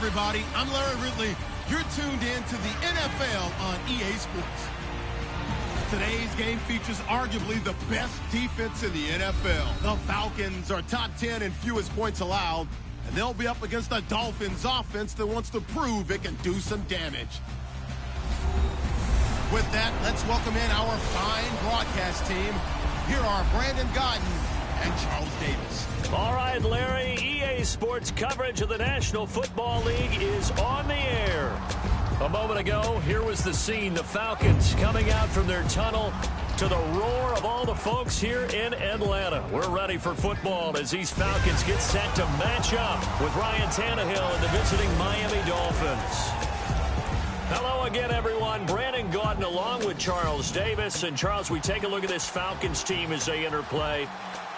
everybody. I'm Larry Ridley. You're tuned in to the NFL on EA Sports. Today's game features arguably the best defense in the NFL. The Falcons are top 10 in fewest points allowed, and they'll be up against a Dolphins offense that wants to prove it can do some damage. With that, let's welcome in our fine broadcast team. Here are Brandon Godden and Charles Davis. All right, Larry, EA Sports coverage of the National Football League is on the air. A moment ago, here was the scene. The Falcons coming out from their tunnel to the roar of all the folks here in Atlanta. We're ready for football as these Falcons get set to match up with Ryan Tannehill and the visiting Miami Dolphins. Hello again, everyone. Brandon Gaudin along with Charles Davis. And, Charles, we take a look at this Falcons team as they enter play.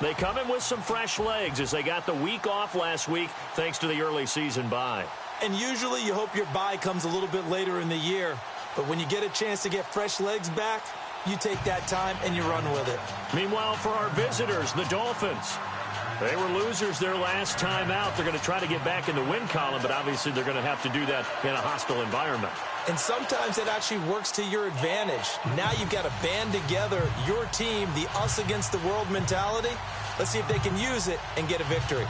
They come in with some fresh legs as they got the week off last week thanks to the early season bye. And usually you hope your bye comes a little bit later in the year. But when you get a chance to get fresh legs back, you take that time and you run with it. Meanwhile, for our visitors, the Dolphins, they were losers their last time out. They're going to try to get back in the win column, but obviously they're going to have to do that in a hostile environment. And sometimes it actually works to your advantage. Now you've got to band together your team, the us against the world mentality. Let's see if they can use it and get a victory.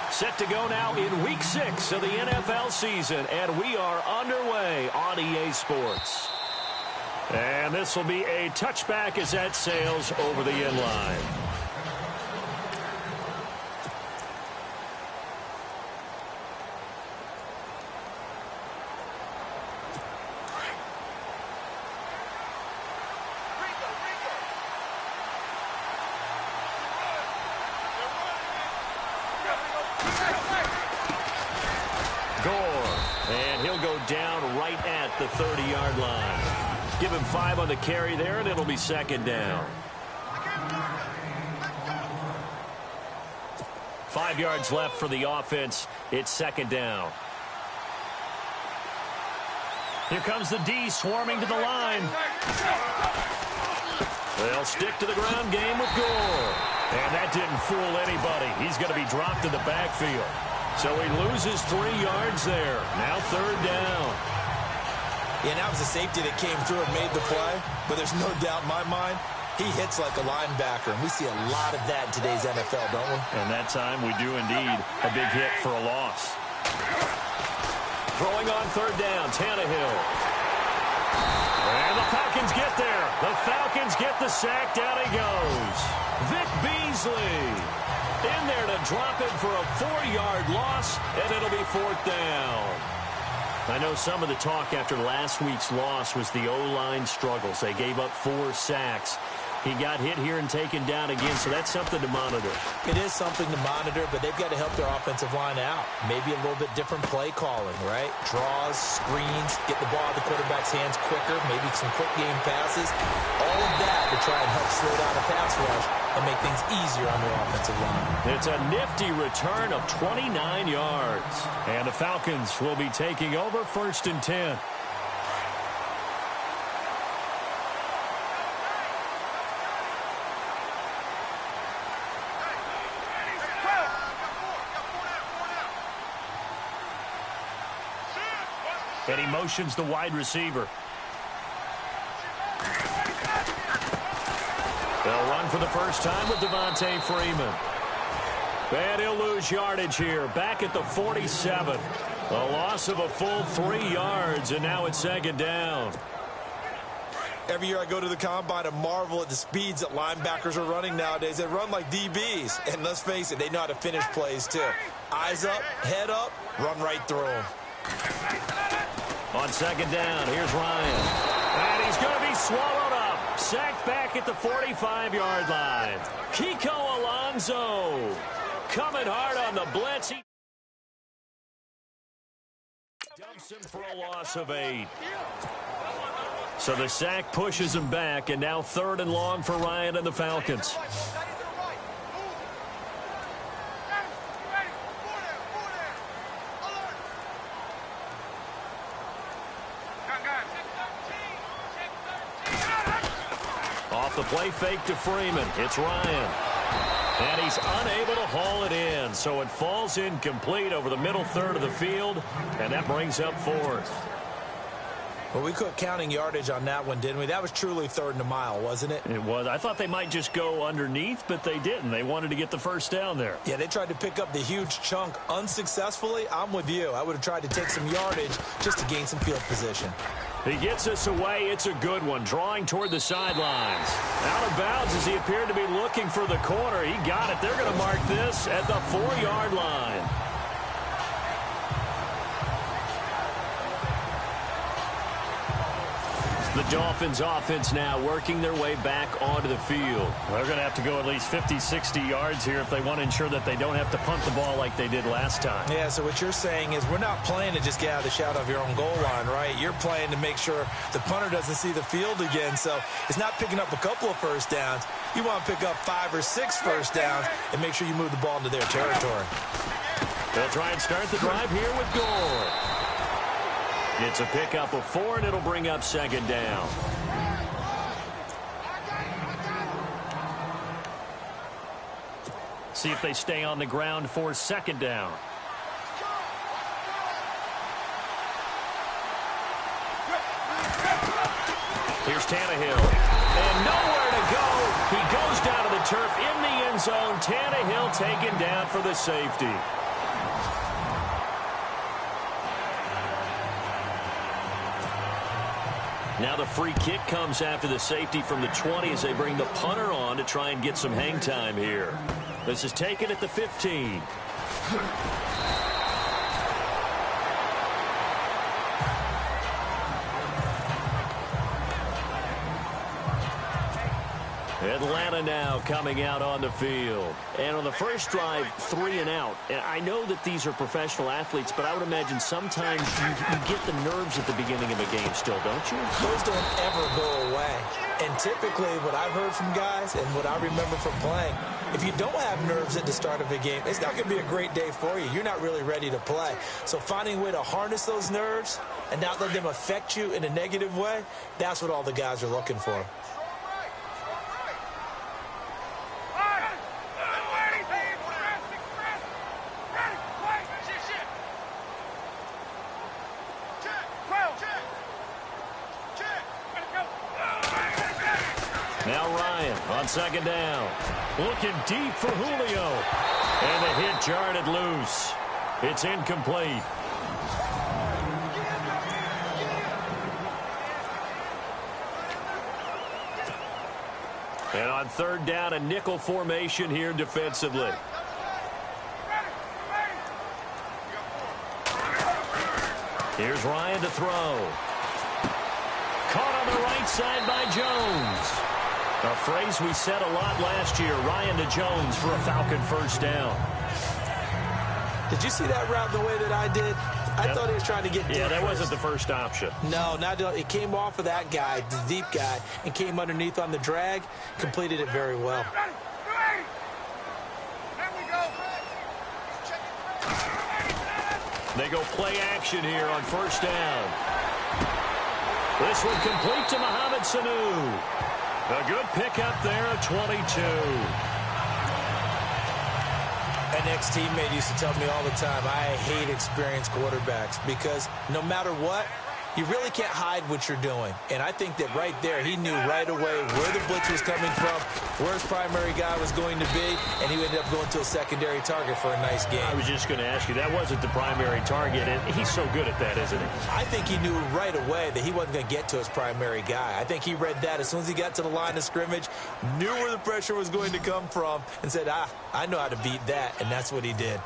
Set to go now in Week 6 of the NFL season, and we are underway on EA Sports. And this will be a touchback as that sails over the inline. And he'll go down right at the 30-yard line. Give him 5 on the carry there, and it'll be second down. 5 yards left for the offense. It's second down. Here comes the D swarming to the line. They'll stick to the ground game with Gore. And that didn't fool anybody. He's going to be dropped in the backfield. So he loses 3 yards there. Now third down. Yeah, and that was a safety that came through and made the play. But there's no doubt in my mind, he hits like a linebacker. And we see a lot of that in today's NFL, don't we? And that time we do indeed a big hit for a loss. Throwing on third down, Tannehill. And the Falcons get there. The Falcons get the sack. Down he goes. Vic Beasley in there to drop it for a 4-yard loss, and it'll be fourth down. I know some of the talk after last week's loss was the O-line struggles. They gave up 4 sacks. He got hit here and taken down again, so that's something to monitor. It is something to monitor, but they've got to help their offensive line out. Maybe a little bit different play calling, right? Draws, screens, get the ball in the quarterback's hands quicker, maybe some quick game passes. All of that to try and help slow down a pass rush and make things easier on their offensive line. It's a nifty return of 29 yards. And the Falcons will be taking over 1st and 10. And he motions the wide receiver. They'll run for the first time with Devontae Freeman. And he'll lose yardage here. Back at the 47. A loss of a full 3 yards, and now it's 2nd down. Every year I go to the combine and marvel at the speeds that linebackers are running nowadays. They run like DBs. And let's face it, they know how to finish plays too. Eyes up, head up, run right through them. On 2nd down, here's Ryan. And he's going to be swallowed up. Sacked back at the 45-yard line. Kiko Alonso coming hard on the blitz. He dumps him for a loss of 8. So the sack pushes him back, and now 3rd and long for Ryan and the Falcons. Off the play fake to Freeman. It's Ryan. And he's unable to haul it in. So it falls incomplete over the middle third of the field. And that brings up 4th. Well, we quit counting yardage on that one, didn't we? That was truly 3rd and a mile, wasn't it? It was. I thought they might just go underneath, but they didn't. They wanted to get the first down there. Yeah, they tried to pick up the huge chunk unsuccessfully. I'm with you. I would have tried to take some yardage just to gain some field position. He gets us away. It's a good one. Drawing toward the sidelines. Out of bounds as he appeared to be looking for the corner. He got it. They're going to mark this at the 4-yard line. The Dolphins offense now working their way back onto the field. They're going to have to go at least 50, 60 yards here if they want to ensure that they don't have to punt the ball like they did last time. Yeah, so what you're saying is we're not playing to just get out of the shadow of your own goal line, right? You're playing to make sure the punter doesn't see the field again. So it's not picking up a couple of first downs. You want to pick up 5 or 6 first downs and make sure you move the ball into their territory. They'll try and start the drive here with Gore. It's a pickup of 4, and it'll bring up 2nd down. See if they stay on the ground for 2nd down. Here's Tannehill. And nowhere to go. He goes down to the turf in the end zone. Tannehill taken down for the safety. Now the free kick comes after the safety from the 20 as they bring the punter on to try and get some hang time here. This is taken at the 15. Atlanta now coming out on the field. And on the first drive, 3 and out. And I know that these are professional athletes, but I would imagine sometimes you get the nerves at the beginning of a game still, don't you? Those don't ever go away. And typically what I've heard from guys and what I remember from playing, if you don't have nerves at the start of a game, it's not going to be a great day for you. You're not really ready to play. So finding a way to harness those nerves and not let them affect you in a negative way, that's what all the guys are looking for. Now Ryan on second down. Looking deep for Julio. And the hit jarred it loose. It's incomplete. And on third down, a nickel formation here defensively. Here's Ryan to throw. Caught on the right side by Jones. A phrase we said a lot last year, Ryan to Jones for a Falcon first down. Did you see that route the way that I did? I thought he was trying to get deep. Yeah, that wasn't the first option. No, not it came off of that guy, the deep guy, and came underneath on the drag. Completed it very well. They go play action here on first down. This one complete to Mohamed Sanu. A good pickup there at 22. An ex-teammate used to tell me all the time, I hate experienced quarterbacks because no matter what, you really can't hide what you're doing. And I think that right there, he knew right away where the blitz was coming from, where his primary guy was going to be, and he ended up going to a secondary target for a nice game. I was just going to ask you, that wasn't the primary target, and he's so good at that, isn't he? I think he knew right away that he wasn't going to get to his primary guy. I think he read that as soon as he got to the line of scrimmage, knew where the pressure was going to come from, and said, I know how to beat that, and that's what he did.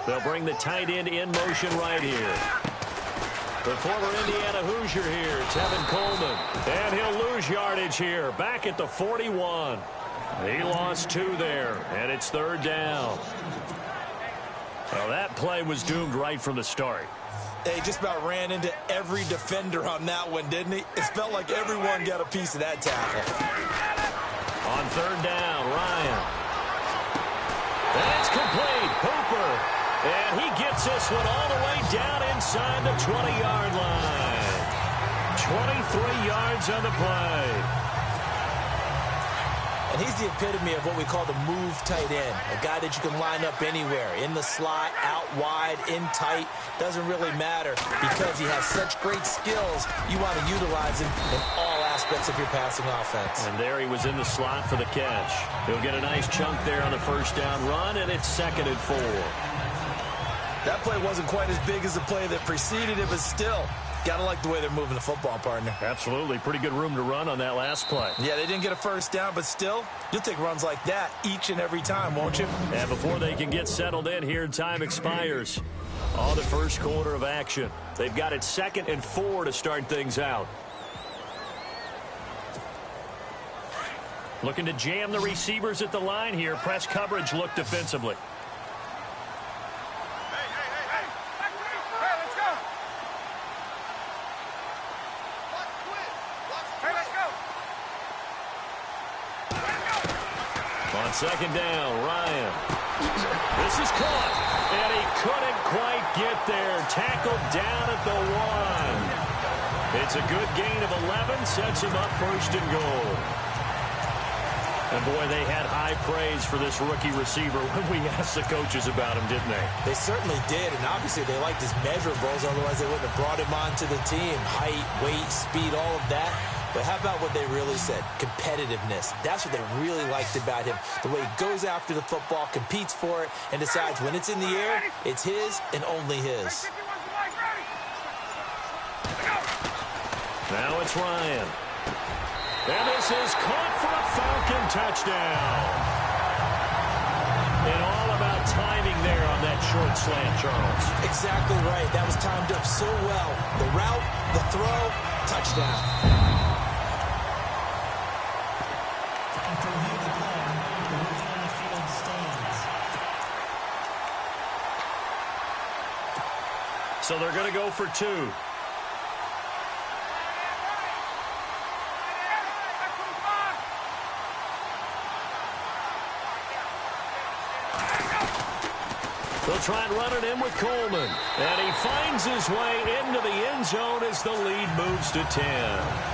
They'll bring the tight end in motion right here. The former Indiana Hoosier here, Tevin Coleman. And he'll lose yardage here, back at the 41. He lost 2 there, and it's third down. Well, that play was doomed right from the start. He just about ran into every defender on that one, didn't he? It felt like everyone got a piece of that tackle. On third down, Ryan. And it's complete. Hooper. And he gets this one all the way down inside the 20-yard line. 23 yards on the play. And he's the epitome of what we call the move tight end. A guy that you can line up anywhere. In the slot, out wide, in tight. Doesn't really matter because he has such great skills. You want to utilize him in all aspects of your passing offense. And there he was in the slot for the catch. He'll get a nice chunk there on the first down run, and it's 2nd and 4. That play wasn't quite as big as the play that preceded it, but still, got to like the way they're moving the football, partner. Absolutely. Pretty good room to run on that last play. Yeah, they didn't get a first down, but still, you'll take runs like that each and every time, won't you? And before they can get settled in here, time expires. All the first quarter of action. They've got it 2nd and 4 to start things out. Looking to jam the receivers at the line here. Press coverage look defensively. On second down, Ryan. This is caught, and he couldn't quite get there. Tackled down at the 1. It's a good gain of 11, sets him up 1st and goal. And, boy, they had high praise for this rookie receiver when we asked the coaches about him, didn't they? They certainly ded, and obviously they liked his measurables, otherwise they wouldn't have brought him onto the team. Height, weight, speed, all of that. But how about what they really said? Competitiveness. That's what they really liked about him. The way he goes after the football, competes for it, and decides when it's in the air, it's his and only his. Now it's Ryan. And this is caught for a Falcon touchdown. And all about timing there on that short slant, Charles. Exactly right. That was timed up so well. The route, the throw, touchdown. So they're going to go for 2. They'll try and run it in with Coleman. And he finds his way into the end zone as the lead moves to 10.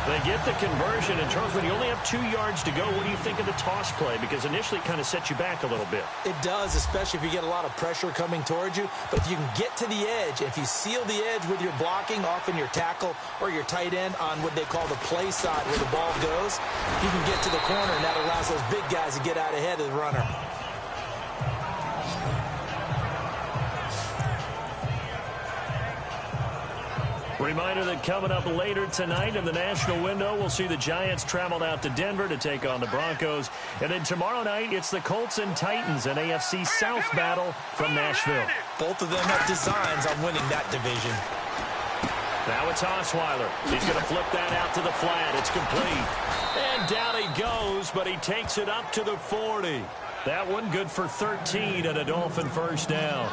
They get the conversion. And, Charles, when you only have 2 yards to go, what do you think of the toss play? Because initially it kind of sets you back a little bit. It does, especially if you get a lot of pressure coming towards you. But if you can get to the edge, if you seal the edge with your blocking, often your tackle or your tight end on what they call the play side where the ball goes, you can get to the corner, and that allows those big guys to get out ahead of the runner. Reminder that coming up later tonight in the national window, we'll see the Giants travel out to Denver to take on the Broncos. And then tomorrow night, it's the Colts and Titans, an AFC South battle from Nashville. Both of them have designs on winning that division. Now it's Osweiler. He's going to flip that out to the flat. It's complete. And down he goes, but he takes it up to the 40. That one good for 13 and a Dolphin first down.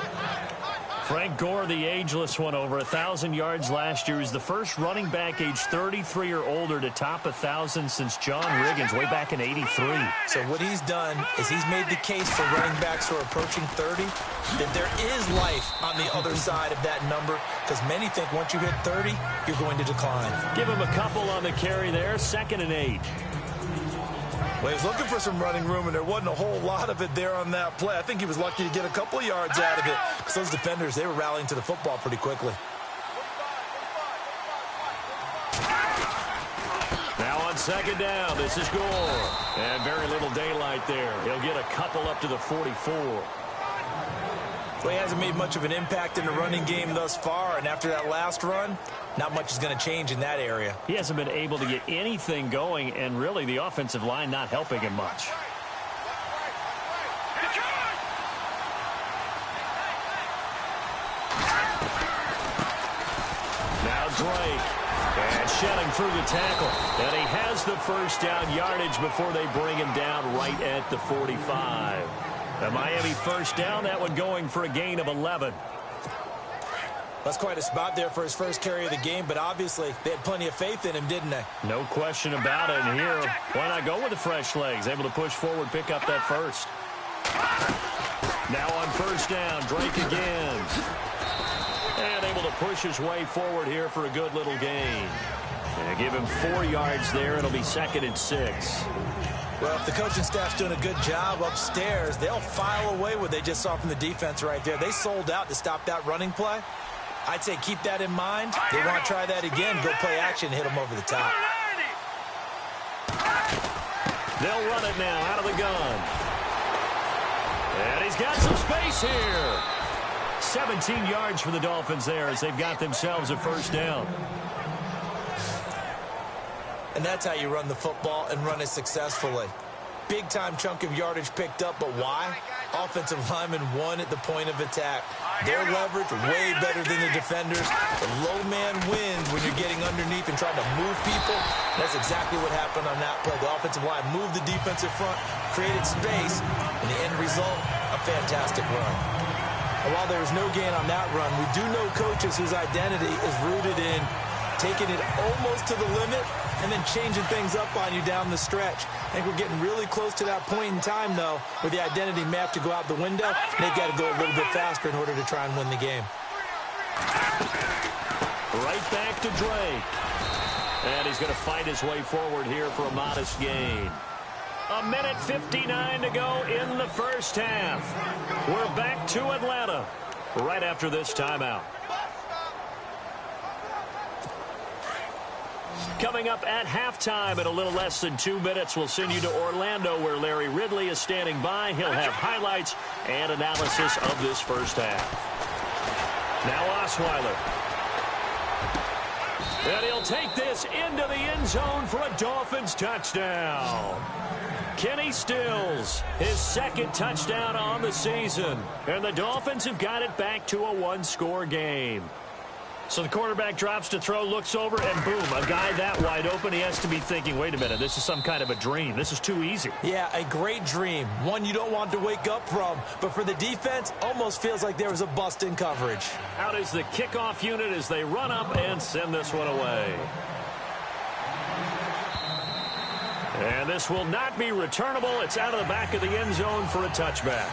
Frank Gore, the ageless one, over 1,000 yards last year. He's the first running back age 33 or older to top 1,000 since John Riggins way back in '83. So what he's done is he's made the case for running backs who are approaching 30 that there is life on the other side of that number, because many think once you hit 30, you're going to decline. Give him a couple on the carry there, 2nd and 8. Well, he was looking for some running room, and there wasn't a whole lot of it there on that play. I think he was lucky to get a couple of yards out of it, because those defenders, they were rallying to the football pretty quickly. Now on 2nd down, this is Gore. And very little daylight there. He'll get a couple up to the 44. Well, he hasn't made much of an impact in the running game thus far, and after that last run, not much is going to change in that area. He hasn't been able to get anything going, and really the offensive line not helping him much. Now Drake. And shedding through the tackle. And he has the first down yardage before they bring him down right at the 45. The Miami first down, that one going for a gain of 11. That's quite a spot there for his first carry of the game, but obviously they had plenty of faith in him, didn't they? No question about it. And here, why not go with the fresh legs? Able to push forward, pick up that first. Now on first down, Drake again. And able to push his way forward here for a good little gain. And give him 4 yards there. It'll be 2nd and 6. Well, if the coaching staff's doing a good job upstairs, they'll file away what they just saw from the defense right there. They sold out to stop that running play. I'd say keep that in mind. They want to try that again, go play action, hit them over the top. They'll run it now out of the gun. And he's got some space here. 17 yards for the Dolphins there as they've got themselves a first down. And that's how you run the football and run it successfully. Big-time chunk of yardage picked up, but why? Offensive linemen won at the point of attack. Their leverage way better than the defenders. The low man wins when you're getting underneath and trying to move people. That's exactly what happened on that play. The offensive line moved the defensive front, created space, and the end result, a fantastic run. And while there was no gain on that run, we do know coaches whose identity is rooted in taking it almost to the limit and then changing things up on you down the stretch. I think we're getting really close to that point in time, though, where the identity may have to go out the window. They've got to go a little bit faster in order to try and win the game. Right back to Drake. And he's going to fight his way forward here for a modest gain. 1:59 to go in the first half. We're back to Atlanta right after this timeout. Coming up at halftime in a little less than 2 minutes, we'll send you to Orlando where Larry Ridley is standing by. He'll have highlights and analysis of this first half. Now Osweiler. And he'll take this into the end zone for a Dolphins touchdown. Kenny Stills, his 2nd touchdown on the season. And the Dolphins have got it back to a 1-score game. So the quarterback drops to throw, looks over, and boom, a guy that wide open. He has to be thinking, wait a minute, this is some kind of a dream. This is too easy. Yeah, a great dream. One you don't want to wake up from. But for the defense, almost feels like there was a bust in coverage. Out is the kickoff unit as they run up and send this one away. And this will not be returnable. It's out of the back of the end zone for a touchback.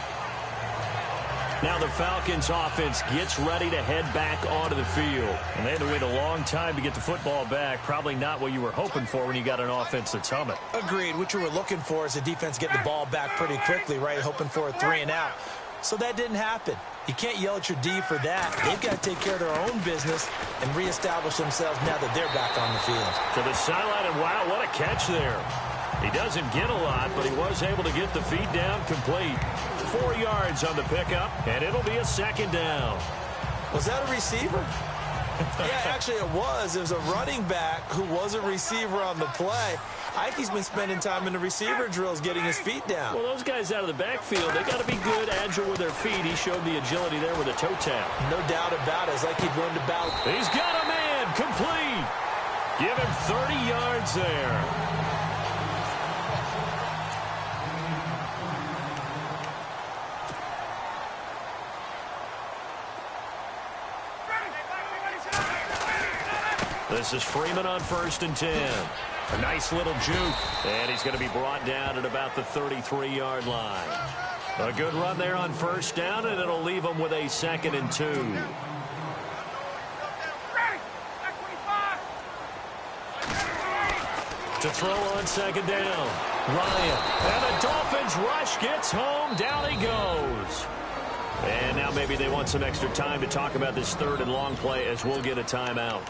Now the Falcons offense gets ready to head back onto the field. And they had to wait a long time to get the football back. Probably not what you were hoping for when you got an offense that's humming. Agreed. What you were looking for is the defense getting the ball back pretty quickly, right? Hoping for a 3-and-out. So that didn't happen. You can't yell at your D for that. They've got to take care of their own business and reestablish themselves now that they're back on the field. To the sideline, and wow, what a catch there. He doesn't get a lot, but he was able to get the feed down complete. 4 yards on the pickup, and it'll be a second down. Was that a receiver? Yeah, actually it was. It was a running back who was a receiver on the play. I think he's been spending time in the receiver drills getting his feet down. Well, those guys out of the backfield, they got to be good, agile with their feet. He showed the agility there with a toe tap. No doubt about it. It's like he'd learned about. He's got a man, complete. Give him 30 yards there. This is Freeman on 1st and 10. A nice little juke, and he's going to be brought down at about the 33-yard line. A good run there on 1st down, and it'll leave him with a 2nd and 2. To throw on 2nd down, Ryan. And the Dolphins rush gets home. Down he goes. And now maybe they want some extra time to talk about this 3rd and long play as we'll get a timeout.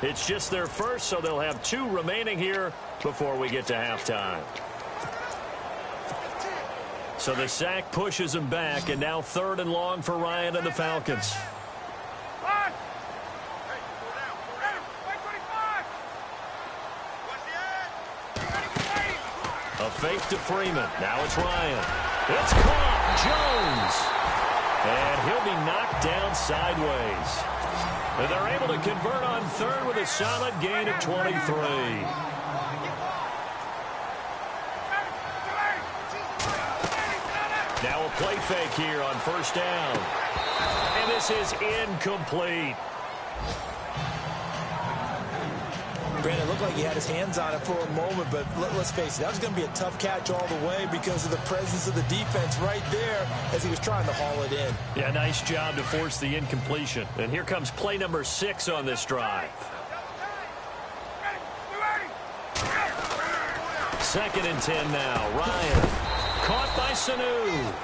It's just their first, so they'll have 2 remaining here before we get to halftime. So the sack pushes him back, and now 3rd and long for Ryan and the Falcons. A fake to Freeman. Now it's Ryan. It's caught. Jones. And he'll be knocked down sideways. And they're able to convert on 3rd with a solid gain of 23. Now a play fake here on 1st down. And this is incomplete. Brandon, it looked like he had his hands on it for a moment, but let's face it, that was going to be a tough catch all the way because of the presence of the defense right there as he was trying to haul it in. Yeah, nice job to force the incompletion. And here comes play number 6 on this drive. 2nd and 10 now. Ryan caught by Sanu.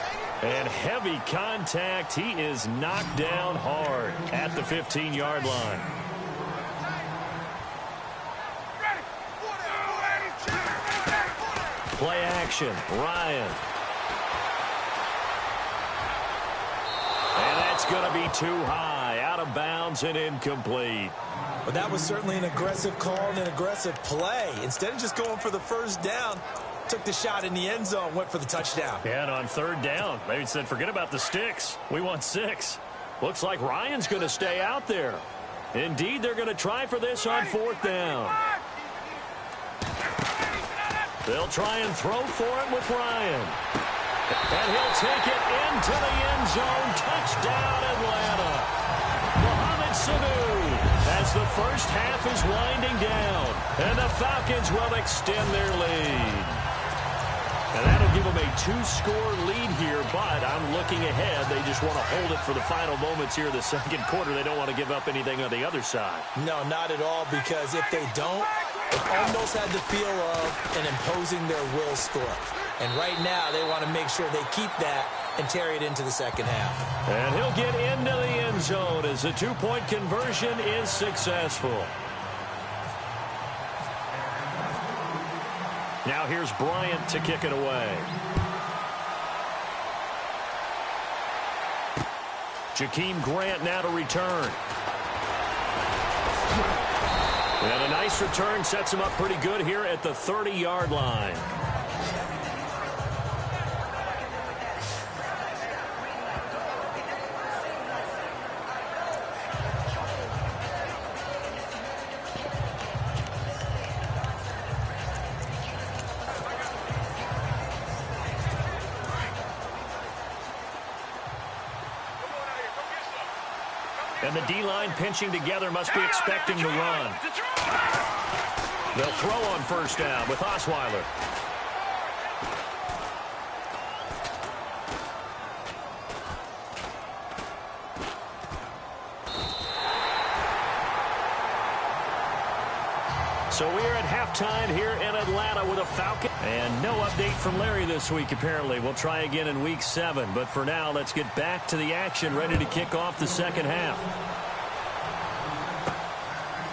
And heavy contact. He is knocked down hard at the 15-yard line. Play action, Ryan. And that's going to be too high, out of bounds and incomplete. But that was certainly an aggressive call and an aggressive play. Instead of just going for the 1st down, took the shot in the end zone, went for the touchdown. Yeah, and on 3rd down, they said, forget about the sticks. We want 6. Looks like Ryan's going to stay out there. Indeed, they're going to try for this on 4th down. They'll try and throw for it with Ryan. And he'll take it into the end zone. Touchdown, Atlanta. Mohamed Sanu as the first half is winding down. And the Falcons will extend their lead. And that'll give them a 2-score lead here, but I'm looking ahead. They just want to hold it for the final moments here in the 2nd quarter. They don't want to give up anything on the other side. No, not at all, because if they don't, it almost had the feel of an imposing their will score. And right now, they want to make sure they keep that and carry it into the 2nd half. And he'll get into the end zone as the 2-point conversion is successful. Now here's Bryant to kick it away. Jakeem Grant now to return. And a nice return sets him up pretty good here at the 30-yard line. And the D-line pinching together, must be expecting the run. They'll throw on 1st down with Osweiler. So we are at halftime here in Atlanta with a Falcon. And no update from Larry this week, apparently. We'll try again in Week 7. But for now, let's get back to the action, ready to kick off the second half.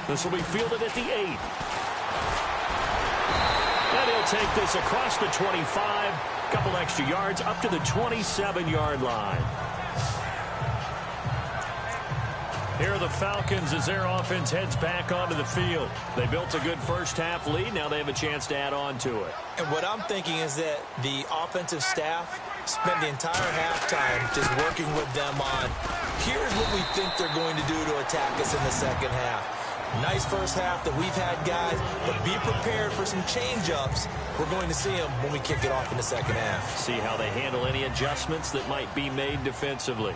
This will be fielded at the 8. And he'll take this across the 25. Couple extra yards up to the 27-yard line. Here are the Falcons as their offense heads back onto the field. They built a good first-half lead. Now they have a chance to add on to it. And what I'm thinking is that the offensive staff spent the entire halftime just working with them on, here's what we think they're going to do to attack us in the second half. Nice first half that we've had, guys, but be prepared for some change-ups. We're going to see them when we kick it off in the second half. See how they handle any adjustments that might be made defensively.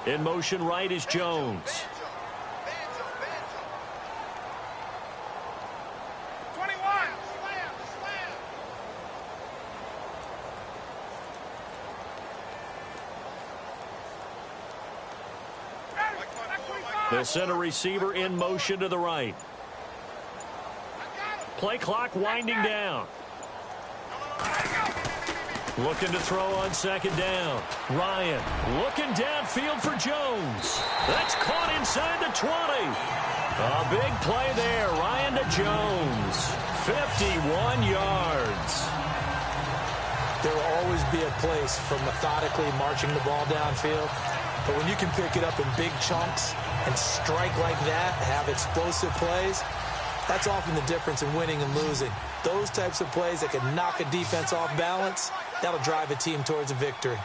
In motion right is Jones. 21. They'll send a receiver in motion to the right. Play clock winding down. Looking to throw on second down. Ryan looking downfield for Jones. That's caught inside the 20. A big play there. Ryan to Jones. 51 yards. There will always be a place for methodically marching the ball downfield. But when you can pick it up in big chunks and strike like that, have explosive plays, that's often the difference in winning and losing. Those types of plays that can knock a defense off balance, that'll drive a team towards a victory.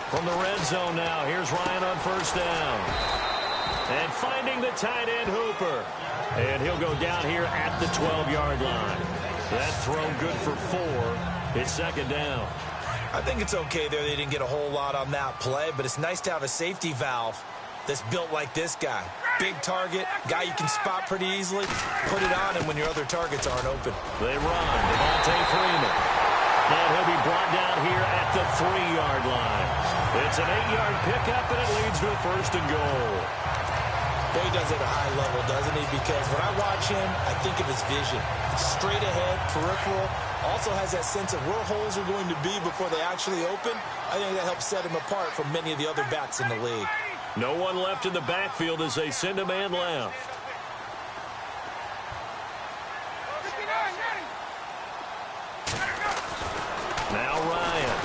From the red zone now, here's Ryan on first down. And finding the tight end Hooper. And he'll go down here at the 12-yard line. That throw good for 4. It's second down. I think it's okay there. They didn't get a whole lot on that play, but it's nice to have a safety valve that's built like this guy. Big target, guy you can spot pretty easily. Put it on him when your other targets aren't open. They run. Devontae Freeman. And he'll be brought down here at the 3-yard line. It's an 8-yard pickup, and it leads to a first and goal. Boy, he does it at a high level, doesn't he? Because when I watch him, I think of his vision. Straight ahead, peripheral. Also has that sense of where holes are going to be before they actually open. I think that helps set him apart from many of the other backs in the league. No one left in the backfield as they send a man left. Now Ryan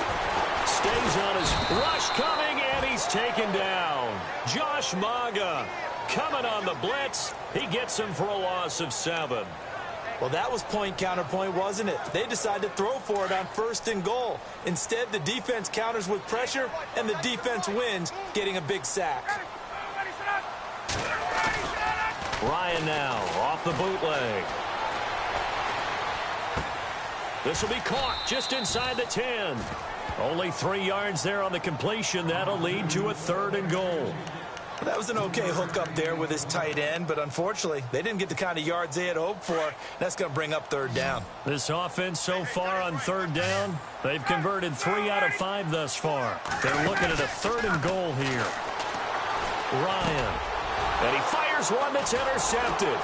stays on his rush coming, and he's taken down. Josh Maga coming on the blitz. He gets him for a loss of 7. Well, that was point counterpoint, wasn't it? They decided to throw for it on first and goal. Instead, the defense counters with pressure, and the defense wins, getting a big sack. Ryan now off the bootleg. This will be caught just inside the 10. Only 3 yards there on the completion. That'll lead to a 3rd and goal. That was an okay hook up there with his tight end, but unfortunately, they didn't get the kind of yards they had hoped for. That's going to bring up 3rd down. This offense so far on 3rd down, they've converted 3 out of 5 thus far. They're looking at a 3rd and goal here. Ryan. And he fires one that's intercepted.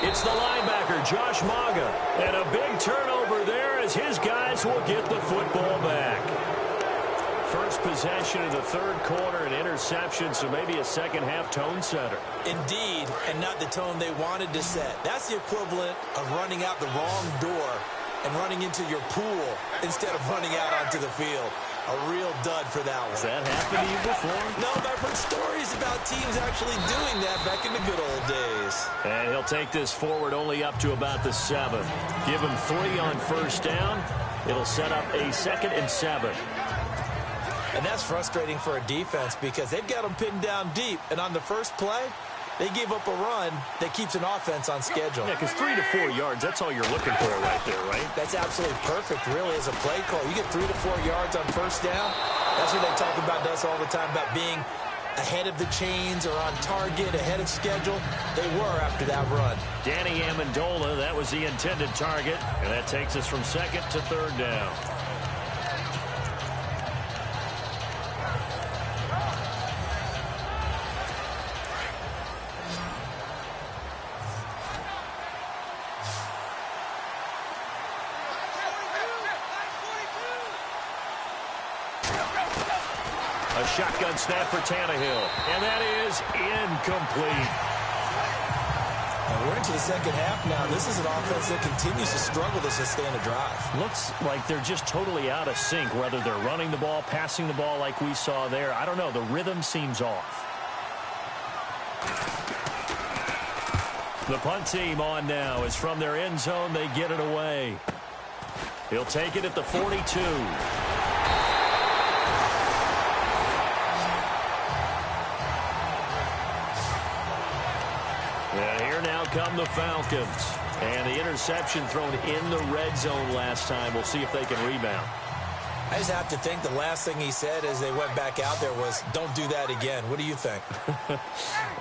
It's the linebacker, Josh Maga. And a big turnover there as his guys will get the football back. First possession of the 3rd quarter, an interception, so maybe a second-half tone setter. Indeed, and not the tone they wanted to set. That's the equivalent of running out the wrong door and running into your pool instead of running out onto the field. A real dud for that one. Has that happened to you before? No, but I've heard stories about teams actually doing that back in the good old days. And he'll take this forward only up to about the 7. Give him 3 on first down. It'll set up a 2nd and 7. And that's frustrating for a defense because they've got them pinned down deep. And on the first play, they gave up a run that keeps an offense on schedule. Yeah, because 3 to 4 yards, that's all you're looking for right there, right? That's absolutely perfect, really, as a play call. You get 3 to 4 yards on first down. That's what they talk about us all the time, about being ahead of the chains or on target, ahead of schedule. They were after that run. Danny Amendola, that was the intended target, and that takes us from second to third down. A shotgun snap for Tannehill, and that is incomplete. And we're into the second half now. This is an offense that continues to struggle to sustain a drive. Looks like they're just totally out of sync, whether they're running the ball, passing the ball like we saw there. I don't know. The rhythm seems off. The punt team on now is from their end zone. They get it away. He'll take it at the 42. And here now come the Falcons. And the interception thrown in the red zone last time. We'll see if they can rebound. I just have to think the last thing he said as they went back out there was, don't do that again. What do you think?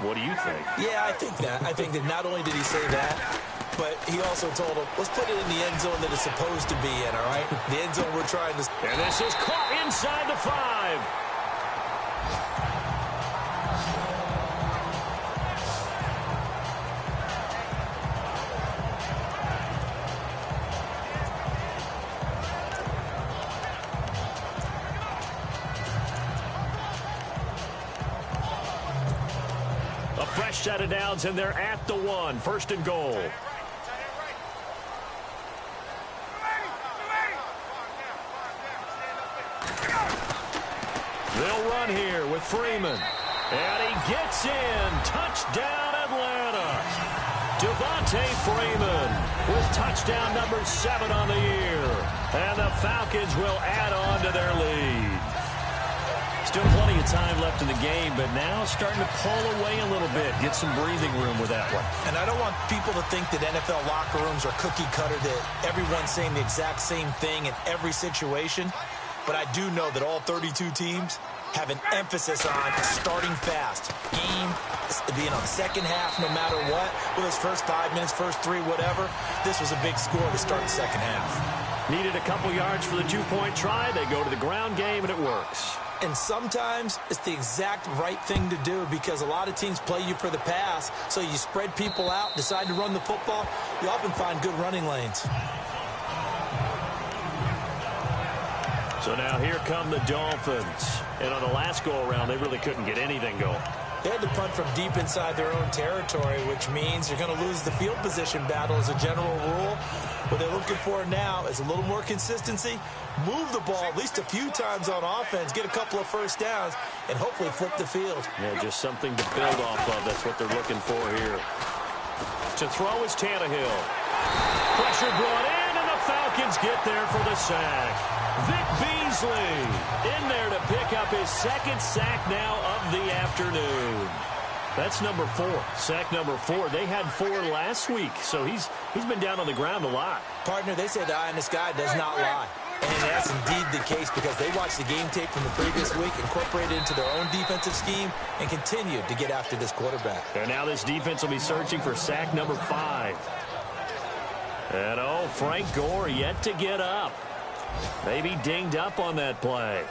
What do you think? Yeah, I think that. I think that not only did he say that, but he also told him, let's put it in the end zone that it's supposed to be in, all right? The end zone we're trying to... And this is caught inside the 5. Fresh set of downs, and they're at the 1. First and goal. They'll run here with Freeman. And he gets in. Touchdown, Atlanta. Devontae Freeman with touchdown number 7 on the year. And the Falcons will add on to their lead. Still plenty of time left in the game, but now starting to pull away a little bit. Get some breathing room with that one. And I don't want people to think that NFL locker rooms are cookie cutter, that everyone's saying the exact same thing in every situation. But I do know that all 32 teams have an emphasis on starting fast. Game being on the second half no matter what. With those first 5 minutes, first 3, whatever. This was a big score to start the second half. Needed a couple yards for the 2-point try. They go to the ground game, and it works. And sometimes it's the exact right thing to do because a lot of teams play you for the pass. So you spread people out, decide to run the football. You often find good running lanes. So now here come the Dolphins. And on the last go-around, they really couldn't get anything going. They had to punt from deep inside their own territory, which means you're going to lose the field position battle as a general rule. What they're looking for now is a little more consistency, move the ball at least a few times on offense, get a couple of first downs, and hopefully flip the field. Yeah, just something to build off of. That's what they're looking for here. To throw is Tannehill. Pressure brought in, and the Falcons get there for the sack. Vic Beasley in there to pick up his second sack now of the afternoon. That's number 4. Sack number 4. They had 4 last week, so he's been down on the ground a lot. Partner, they say the eye in the sky does not lie. And that's indeed the case because they watched the game tape from the previous week, incorporated it into their own defensive scheme, and continued to get after this quarterback. And now this defense will be searching for sack number 5. And, oh, Frank Gore yet to get up. Maybe dinged up on that play.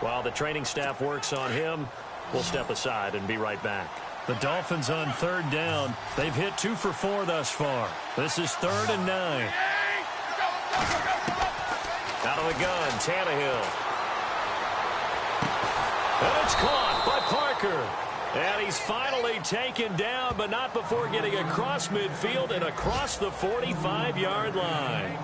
While the training staff works on him, we'll step aside and be right back. The Dolphins on third down. They've hit 2 for 4 thus far. This is 3rd and 9. Out of the gun, Tannehill. And it's caught by Parker. And he's finally taken down, but not before getting across midfield and across the 45-yard line.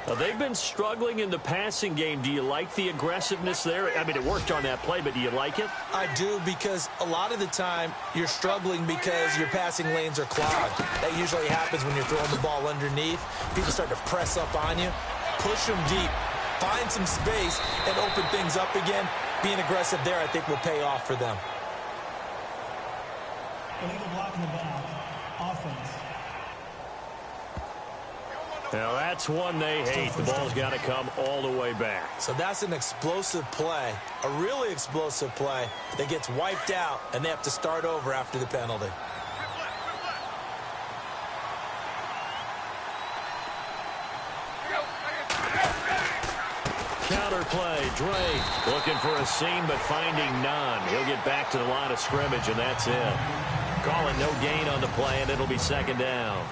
Now, they've been struggling in the passing game. Do you like the aggressiveness there? I mean, it worked on that play, but do you like it? I do, because a lot of the time you're struggling because your passing lanes are clogged. That usually happens when you're throwing the ball underneath. People start to press up on you. Push them deep. Find some space and open things up again. Being aggressive there, I think, will pay off for them. Illegal block in the back. Offense. Now, that's one they hate. The ball's got to come all the way back. So that's an explosive play, a really explosive play that gets wiped out, and they have to start over after the penalty. Counter play, Drake looking for a seam but finding none. He'll get back to the line of scrimmage, and that's it. Calling no gain on the play, and it'll be second down.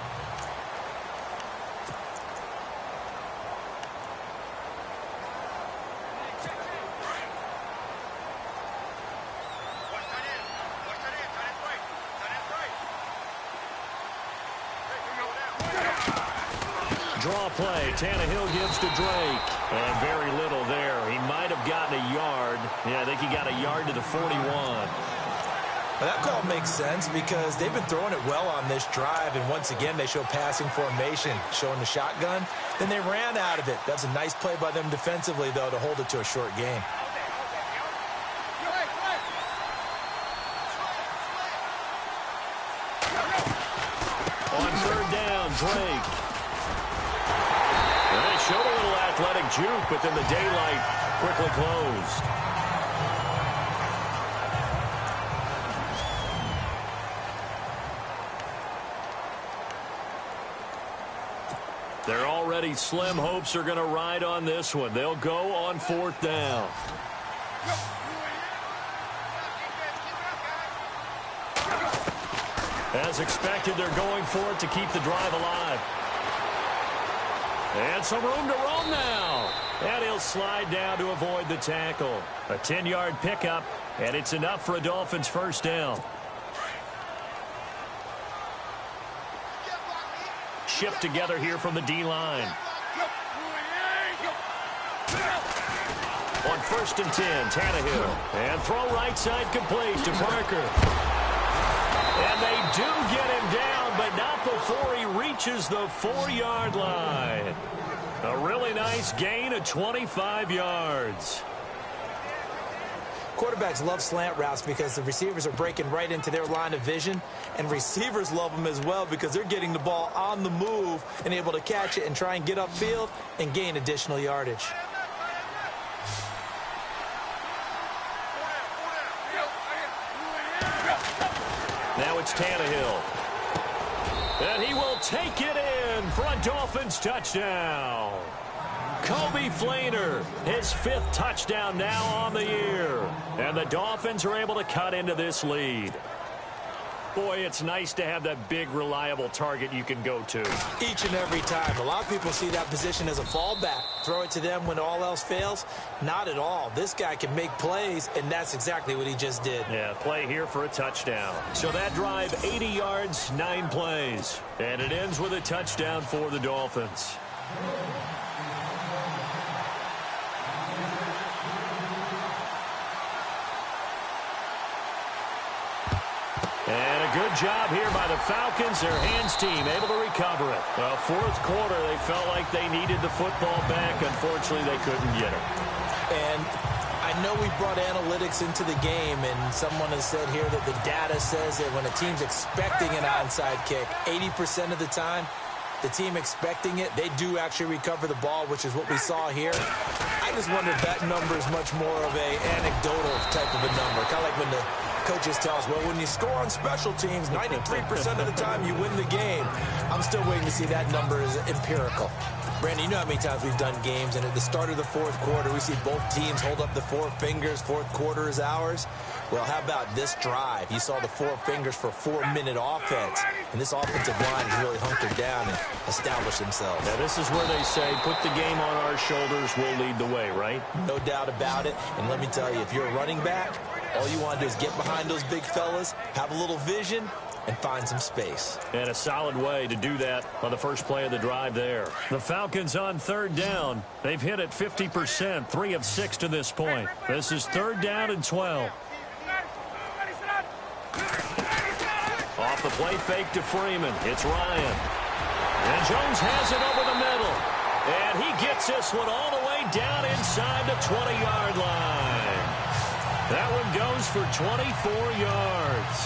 Draw play. Tannehill gives to Drake. And very little there. He might have gotten a yard. Yeah, I think he got a yard to the 41. Well, that call makes sense because they've been throwing it well on this drive, and once again they show passing formation, showing the shotgun. Then they ran out of it. That's a nice play by them defensively, though, to hold it to a short game. On third down, Drake. They showed a little athletic juke, but then the daylight quickly closed. Their already slim hopes are going to ride on this one. They'll go on fourth down. As expected, they're going for it to keep the drive alive. And some room to roam now. And he'll slide down to avoid the tackle. A 10-yard pickup, and it's enough for a Dolphins first down. Shift together here from the D-line. On 1st and 10, Tannehill. And throw right side complete to Parker. And they do get him down, but not before he reaches the 4-yard line. A really nice gain of 25 yards. Quarterbacks love slant routes because the receivers are breaking right into their line of vision, and receivers love them as well because they're getting the ball on the move and able to catch it and try and get upfield and gain additional yardage. Now it's Tannehill. And he will take it in for a Dolphins touchdown. Kobe Flainer, his 5th touchdown now on the year. And the Dolphins are able to cut into this lead. Boy, it's nice to have that big, reliable target you can go to. Each and every time. A lot of people see that position as a fallback. Throw it to them when all else fails. Not at all. This guy can make plays, and that's exactly what he just did. Yeah, play here for a touchdown. So that drive, 80 yards, 9 plays. And it ends with a touchdown for the Dolphins. And a good job here by the Falcons. Their hands team able to recover it. Well, 4th quarter, they felt like they needed the football back. Unfortunately, they couldn't get it. And I know we brought analytics into the game, and someone has said here that the data says that when a team's expecting an onside kick, 80% of the time, the team expecting it, they do actually recover the ball, which is what we saw here. I just wonder if that number is much more of a anecdotal type of a number. Kind of like when the coaches tell us, well, when you score on special teams, 93% of the time you win the game. I'm still waiting to see that number is empirical. Brandon, you know how many times we've done games, and at the start of the 4th quarter, we see both teams hold up the 4 fingers, 4th quarter is ours. Well, how about this drive? You saw the 4 fingers for 4-minute offense, and this offensive line has really hunkered down and established themselves. Now, this is where they say, put the game on our shoulders, we'll lead the way, right? No doubt about it, and let me tell you, if you're a running back, all you want to do is get behind those big fellas, have a little vision, and find some space. And a solid way to do that on the first play of the drive there. The Falcons on 3rd down. They've hit it 50%, 3 of 6 to this point. This is 3rd down and 12. Off the play fake to Freeman. It's Ryan. And Jones has it over the middle. And he gets this one all the way down inside the 20-yard line. That one goes for 24 yards.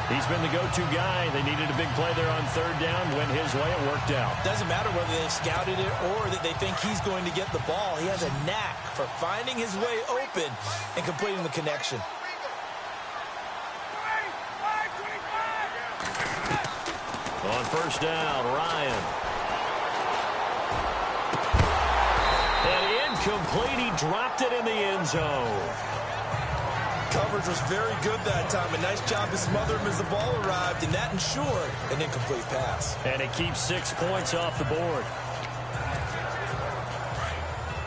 He's been the go-to guy. They needed a big play there on third down. Went his way. It worked out. Doesn't matter whether they scouted it or that they think he's going to get the ball. He has a knack for finding his way open and completing the connection. On first down, Ryan. And incomplete. He dropped it in the end zone. Coverage was very good that time. A nice job to smother him as the ball arrived, and that ensured an incomplete pass. And it keeps 6 points off the board.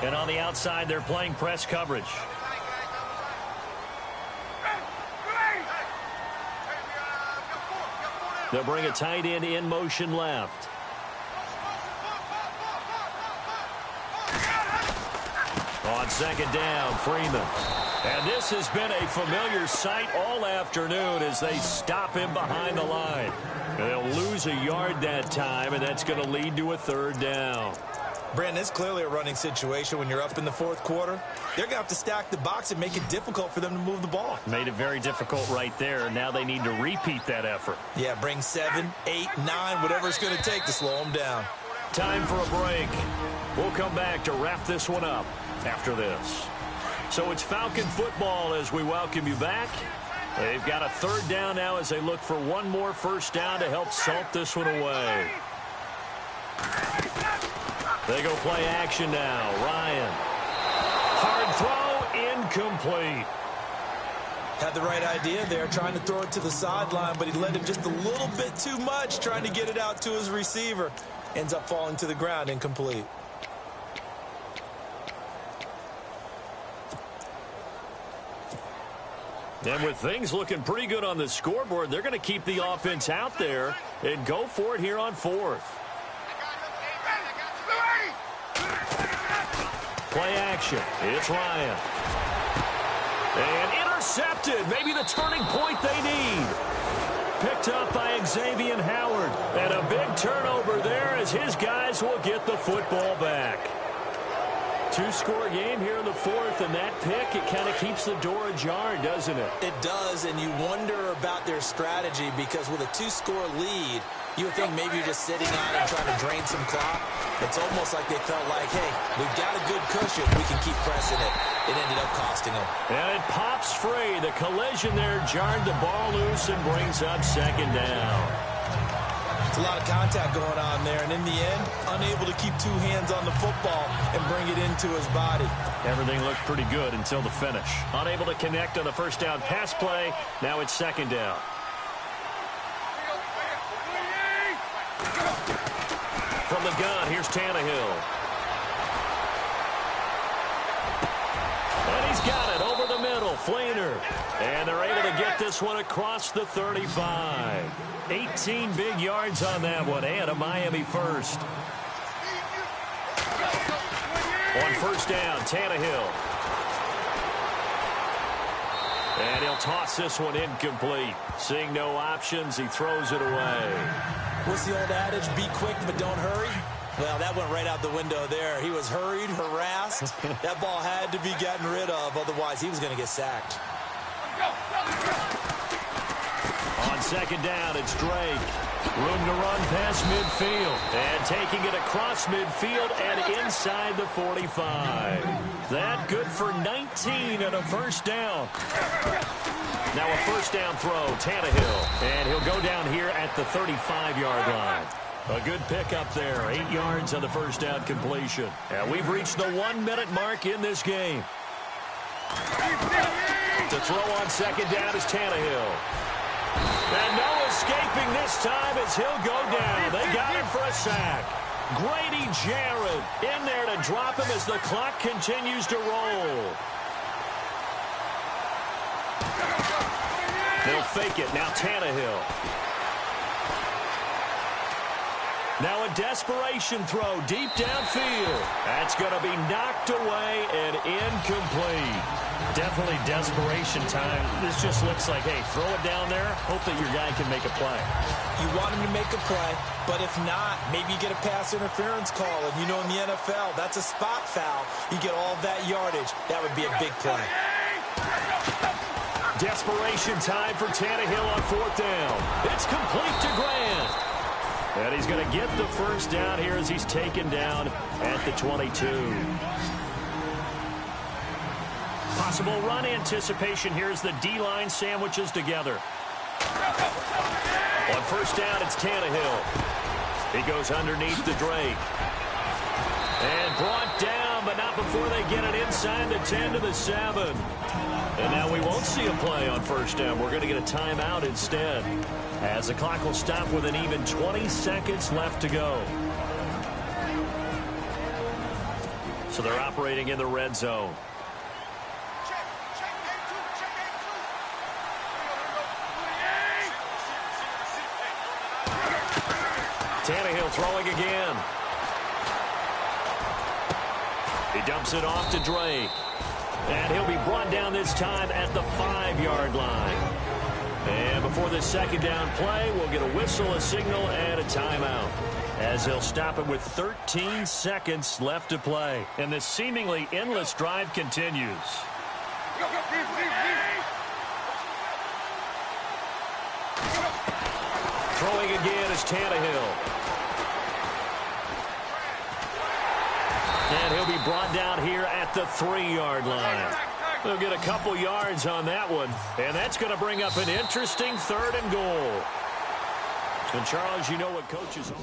And on the outside, they're playing press coverage. They'll bring a tight end in motion left. On second down, Freeman. And this has been a familiar sight all afternoon as they stop him behind the line. They'll lose a yard that time, and that's going to lead to a third down. Brandon, it's clearly a running situation when you're up in the fourth quarter. They're going to have to stack the box and make it difficult for them to move the ball. Made it very difficult right there. Now they need to repeat that effort. Yeah, bring 7, 8, 9, whatever it's going to take to slow them down. Time for a break. We'll come back to wrap this one up after this. So it's Falcon football as we welcome you back. They've got a third down now as they look for one more first down to help salt this one away. They go play action now. Ryan. Hard throw, incomplete. Had the right idea there, trying to throw it to the sideline, but he led him just a little bit too much, trying to get it out to his receiver. Ends up falling to the ground, incomplete. And with things looking pretty good on the scoreboard, they're going to keep the offense out there and go for it here on fourth. Play action. It's Ryan. And intercepted. Maybe the turning point they need. Picked up by Xavier Howard. And a big turnover there as his guys will get the football back. Two-score game here in the fourth, and that pick, it kind of keeps the door ajar, doesn't it? It does, and you wonder about their strategy because with a two-score lead, you would think maybe you're just sitting on it and trying to drain some clock. It's almost like they felt like, hey, we've got a good cushion. We can keep pressing it. It ended up costing them. And it pops free. The collision there jarred the ball loose and brings up second down. It's a lot of contact going on there, and in the end, unable to keep two hands on the football and bring it into his body. Everything looked pretty good until the finish. Unable to connect on the first down pass play. Now it's second down. From the gun, here's Tannehill. And he's got it over the middle. Fleener. And they're able to get this one across the 35. 18 big yards on that one, and a Miami first. On first down, Tannehill. And he'll toss this one incomplete. Seeing no options, he throws it away. What's the old adage? Be quick, but don't hurry. Well, that went right out the window there. He was hurried, harassed. That ball had to be gotten rid of, otherwise he was going to get sacked. On second down, it's Drake. Room to run past midfield. And taking it across midfield and inside the 45. That good for 19 and a first down. Now a first down throw, Tannehill. And he'll go down here at the 35-yard line. A good pickup there. 8 yards on the first down completion. And we've reached the 1-minute mark in this game. To throw on second down is Tannehill. And no escaping this time as he'll go down. They got him for a sack. Grady Jarrett in there to drop him as the clock continues to roll. They'll fake it. Now Tannehill. Now a desperation throw deep downfield. That's going to be knocked away and incomplete. Definitely desperation time. This just looks like, hey, throw it down there, hope that your guy can make a play. You want him to make a play, but if not, maybe you get a pass interference call. And you know in the NFL, that's a spot foul. You get all that yardage. That would be a big play. Desperation time for Tannehill on 4th down. It's complete to Grant. And he's going to get the first down here as he's taken down at the 22. Possible run anticipation here as the D-line sandwiches together. On 1st down, it's Tannehill. He goes underneath to Drake. And brought down, but not before they get it inside the 10 to the 7. And now we won't see a play on 1st down. We're going to get a timeout instead, as the clock will stop with an even 20 seconds left to go. So they're operating in the red zone. Tannehill throwing again. He dumps it off to Drake. And he'll be brought down this time at the 5-yard line. And before this 2nd down play, we'll get a whistle, a signal, and a timeout, as they'll stop it with 13 seconds left to play. And this seemingly endless drive continues. Throwing again is Tannehill. And he'll be brought down here at the 3-yard line. They'll get a couple yards on that one. And that's going to bring up an interesting 3rd and goal. And Charles, you know what coaches are.